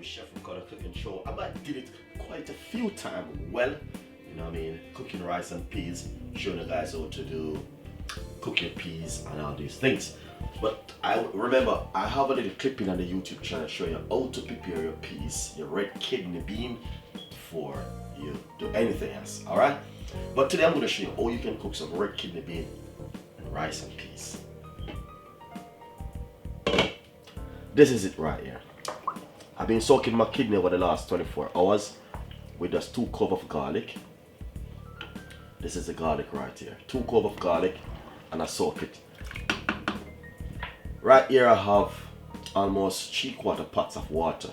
with Chef Ricardo cooking show. I might did it quite a few times. Well, you know what I mean, cooking rice and peas, showing you guys how to do cooking peas and all these things. But I remember I have a little clipping on the YouTube channel showing you how to prepare your peas, your red kidney bean, before you do anything else. Alright? But today I'm going to show you how you can cook some red kidney bean and rice and peas. This is it right here. I've been soaking my kidney over the last 24 hours with just 2 cloves of garlic. This is the garlic right here. 2 cloves of garlic, and I soak it. Right here I have almost 3/4 pots of water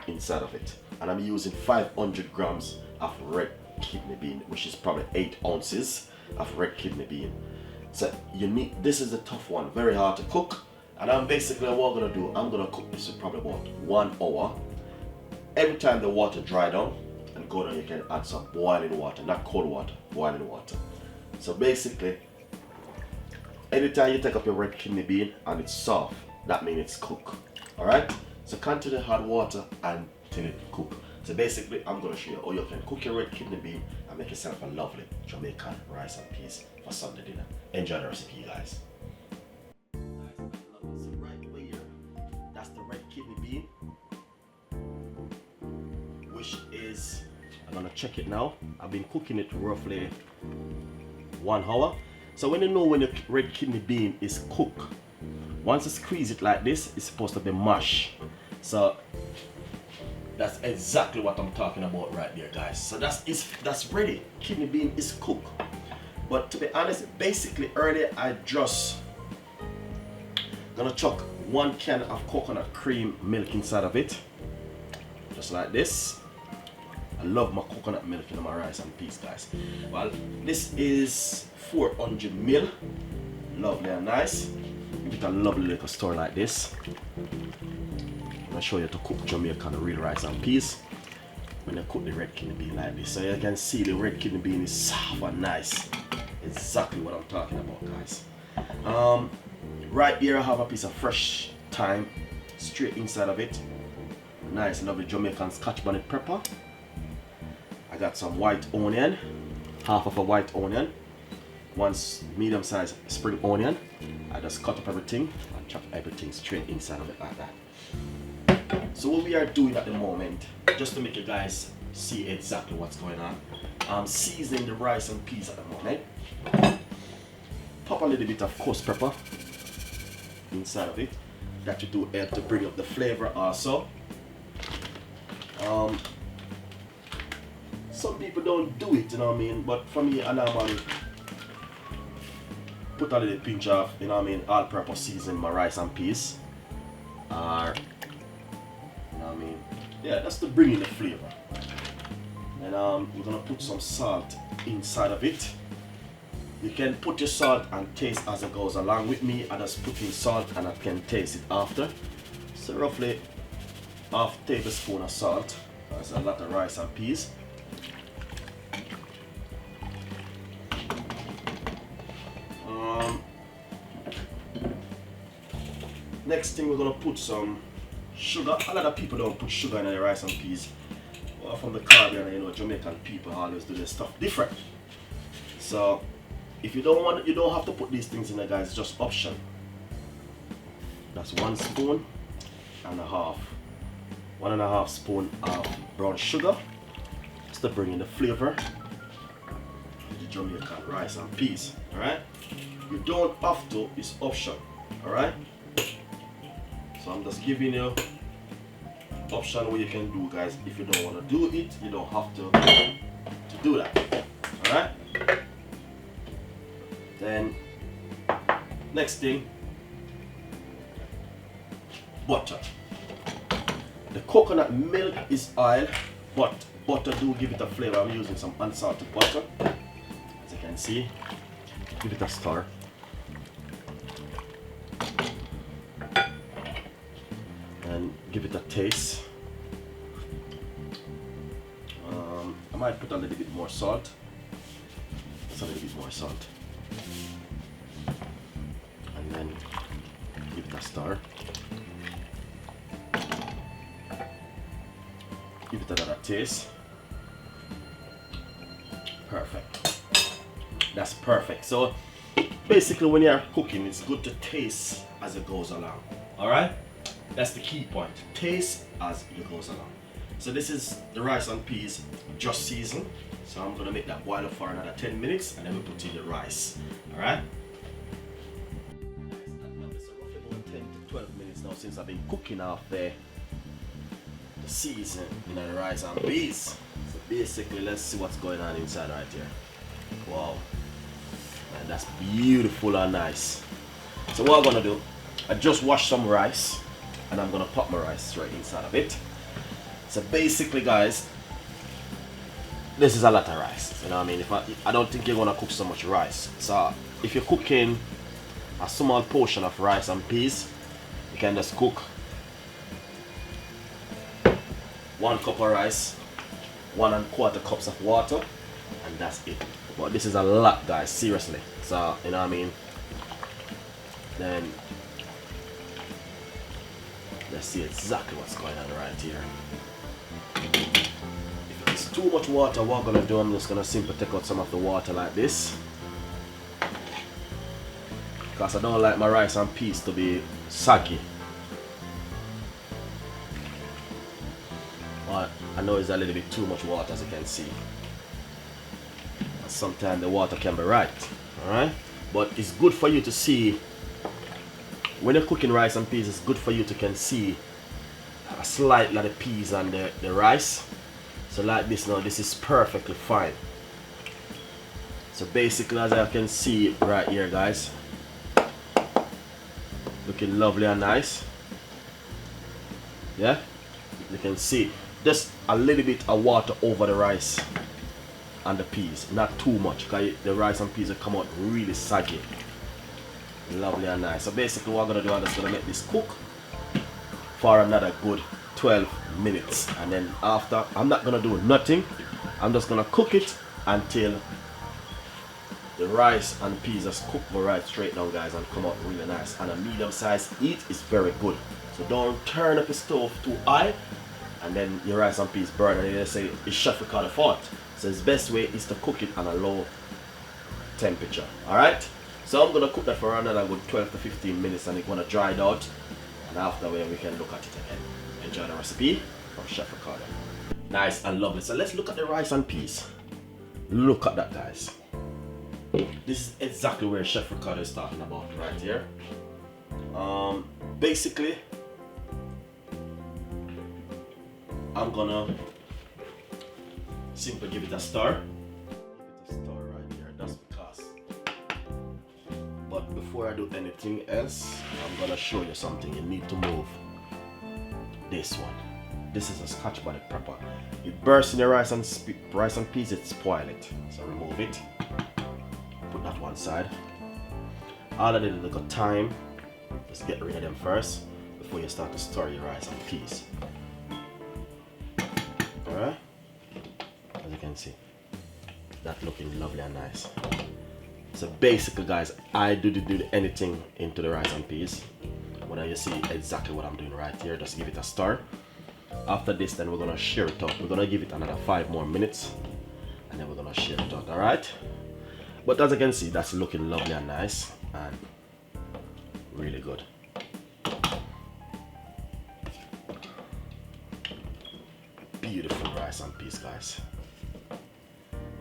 inside of it. And I'm using 500 grams of red kidney bean, which is probably 8 ounces of red kidney bean. So you need, this is a tough one, very hard to cook. And I'm basically what I'm gonna do, I'm gonna cook this for probably about 1 hour. Every time the water dry down and go down, you can add some boiling water, not cold water, boiling water. So basically, anytime you take up your red kidney bean and it's soft, that means it's cooked. Alright? So continue hot water until it cook. So basically, I'm gonna show you how you can cook your red kidney bean and make yourself a lovely Jamaican rice and peas for Sunday dinner. Enjoy the recipe, guys. That's the red kidney bean, which is, I'm gonna check it now. I've been cooking it roughly 1 hour. So when you know when the red kidney bean is cooked, once you squeeze it like this, it's supposed to be mashed. So that's exactly what I'm talking about right there, guys. So that's ready. Kidney bean is cooked. But to be honest, basically earlier I just gonna chuck 1 can of coconut cream milk inside of it, just like this. I love my coconut milk in my rice and peas, guys. Well, this is 400 ml, lovely and nice. Give it a lovely little stir like this. I'm gonna show you to cook Jamaican real rice and peas when you cook the red kidney bean like this. So you can see the red kidney bean is soft and nice. Exactly what I'm talking about, guys. Right here I have a piece of fresh thyme straight inside of it. Nice lovely Jamaican scotch bonnet pepper. I got some white onion, half of a white onion, 1 medium sized spring onion. I just cut up everything and chop everything straight inside of it like that. So what we are doing at the moment, just to make you guys see exactly what's going on, I'm seasoning the rice and peas at the moment. Pop a little bit of coarse pepper inside of it. That you do help to bring up the flavor also. Some people don't do it, you know what I mean, but for me, I normally put a little pinch of, you know what I mean, all-purpose seasoning my rice and peas. Or, you know what I mean, yeah, that's to bring in the flavor. And we're gonna put some salt inside of it. You can put your salt and taste as it goes along. With me, I just put in salt and I can taste it after. So roughly ½ tablespoon of salt. That's a lot of rice and peas. Next thing, we're gonna put some sugar. A lot of people don't put sugar in their rice and peas. Well, from the Caribbean, you know, Jamaican people always do their stuff different. So if you don't want it, you don't have to put these things in there, guys. It's just option. That's 1 spoon and a half. 1.5 spoon of brown sugar, just to bring in the flavor of the Jamaican rice and peas. Alright? You don't have to, it's option. Alright? So I'm just giving you option what you can do, guys. If you don't want to do it, you don't have to do that. Alright? Then next thing, butter. The coconut milk is oil, but butter do give it a flavor. I'm using some unsalted butter, as you can see. Give it a stir. And give it a taste. I might put a little bit more salt. Just a little bit more salt. And then give it a stir. Give it another taste. Perfect. That's perfect. So basically when you're cooking, it's good to taste as it goes along. Alright? That's the key point. Taste as it goes along. So this is the rice and peas just seasoned. So I'm gonna make that boil up for another 10 minutes and then we put in the rice. Alright? It's roughly about 10 to 12 minutes now since I've been cooking off the season in the rice and peas. So basically let's see what's going on inside right here. Wow. And that's beautiful and nice. So what I'm gonna do, I just washed some rice and I'm gonna pop my rice right inside of it. So basically guys, this is a lot of rice, you know what I mean? I don't think you're gonna cook so much rice. So if you're cooking a small portion of rice and peas, you can just cook 1 cup of rice, 1¼ cups of water, and that's it. But this is a lot guys, seriously. So you know what I mean? Then let's see exactly what's going on right here. If it's too much water, what I'm gonna do, I'm just gonna simply take out some of the water like this, because I don't like my rice and peas to be soggy. But I know it's a little bit too much water, as you can see. Sometimes the water can be right, alright? But it's good for you to see, when you're cooking rice and peas, it's good for you to can see a slight like the peas and the rice. So like this now, this is perfectly fine. So basically as I can see right here guys, looking lovely and nice. Yeah, you can see just a little bit of water over the rice and the peas, not too much, because the rice and peas will come out really saggy. Lovely and nice. So basically what I'm going to do, I'm just going to make this cook for another good 12 minutes, and then after, I'm not going to do nothing. I'm just going to cook it until the rice and peas just cook right straight down guys and come out really nice. And a medium size heat is very good. So don't turn up the stove too high and then your rice and peas burn and you say it's Chef Ricardo fault. So the best way is to cook it on a low temperature. Alright? So I'm gonna cook that for another good 12 to 15 minutes and it's gonna dry it out, and after we can look at it again. Enjoy the recipe from Chef Ricardo. Nice and lovely. So let's look at the rice and peas. Look at that guys. This is exactly where Chef Ricardo is talking about right here. Basically I'm gonna simply give it a stir. Give it a stir right here. That's because. But before I do anything else, I'm gonna show you something. You need to move this one. This is a Scotch bonnet pepper. It bursts in the rice and peas, it spoil it. So remove it. Put that one side. All I did is look at time. Just get rid of them first before you start to stir your rice and peas. Alright? As you can see, that looking lovely and nice. So basically guys, I do anything into the rice and peas. When you see exactly what I'm doing right here, just give it a stir. After this, then we're gonna share it out. We're gonna give it another 5 more minutes and then we're gonna share it out. Alright? But as you can see, that's looking lovely and nice and really good. Beautiful rice and peas guys.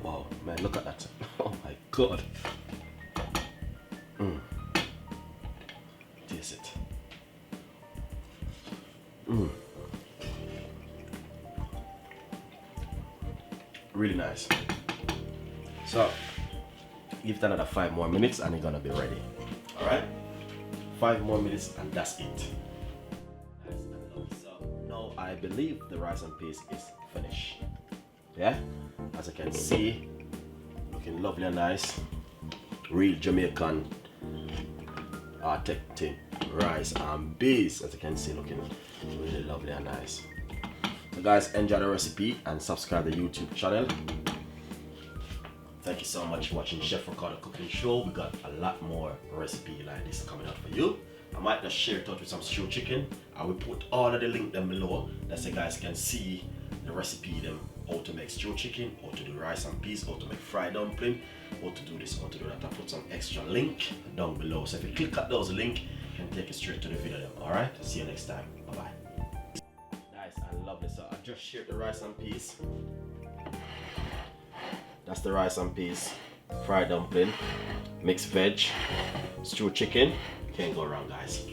Wow, man, look at that. Oh my god. Taste it. Really nice. So give it another 5 more minutes and it's gonna be ready. Alright? 5 more minutes and that's it. So now I believe the rice and peas is finished. Yeah? As you can see, looking lovely and nice. Real Jamaican authentic rice and peas, as you can see, looking really lovely and nice. So guys, enjoy the recipe and subscribe to the YouTube channel. Thank you so much for watching Chef Ricardo Cooking Show. We got a lot more recipe like this coming out for you. I might just share it out with some stew chicken. I will put all of the link down below that you guys can see the recipe them, how to make stew chicken, how to do rice and peas, how to make fried dumpling, how to do this, how to do that. I put some extra link down below. So if you click at those link, you can take you straight to the video them. Alright, see you next time. Bye bye. Guys, I love this. So I just shared the rice and peas. That's the rice and peas, fried dumpling, mixed veg, stew chicken. Can't go wrong, guys.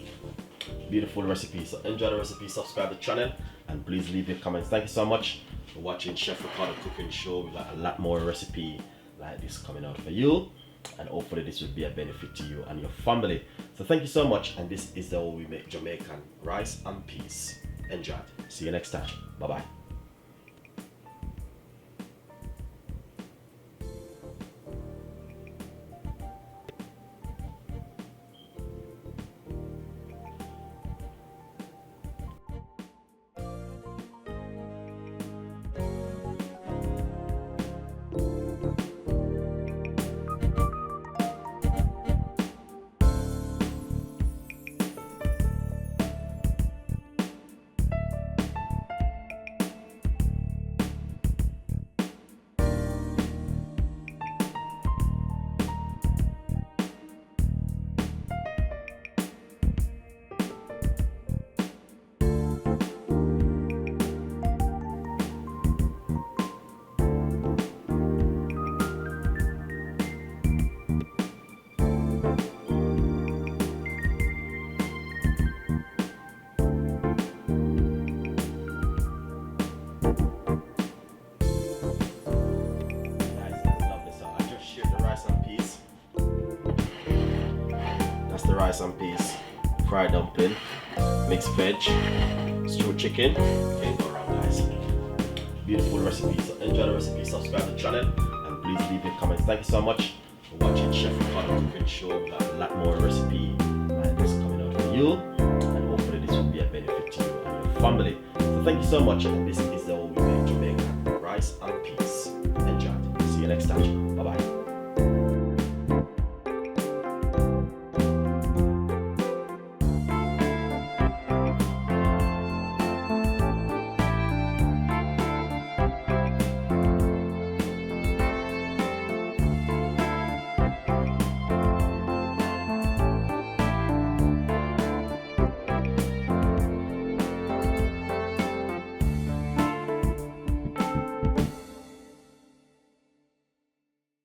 Beautiful recipe. So enjoy the recipe, subscribe to the channel, and please leave your comments. Thank you so much for watching Chef Ricardo cooking show. We got a lot more recipe like this coming out for you, and hopefully this will be a benefit to you and your family. So thank you so much, and this is how we make Jamaican rice and peas. Enjoy. See you next time. Bye bye. The rice and peas, fried dumpling, mixed veg, stew chicken. Can't go wrong, guys. Beautiful recipe. So enjoy the recipe, subscribe to the channel, and please leave your comments. Thank you so much for watching Chef Ricardo cooking show. We got a lot more recipe like this coming out for you, and hopefully this will be a benefit to you and your family. So thank you so much, and this is how we make Jamaican rice and peas. Enjoy. See you next time.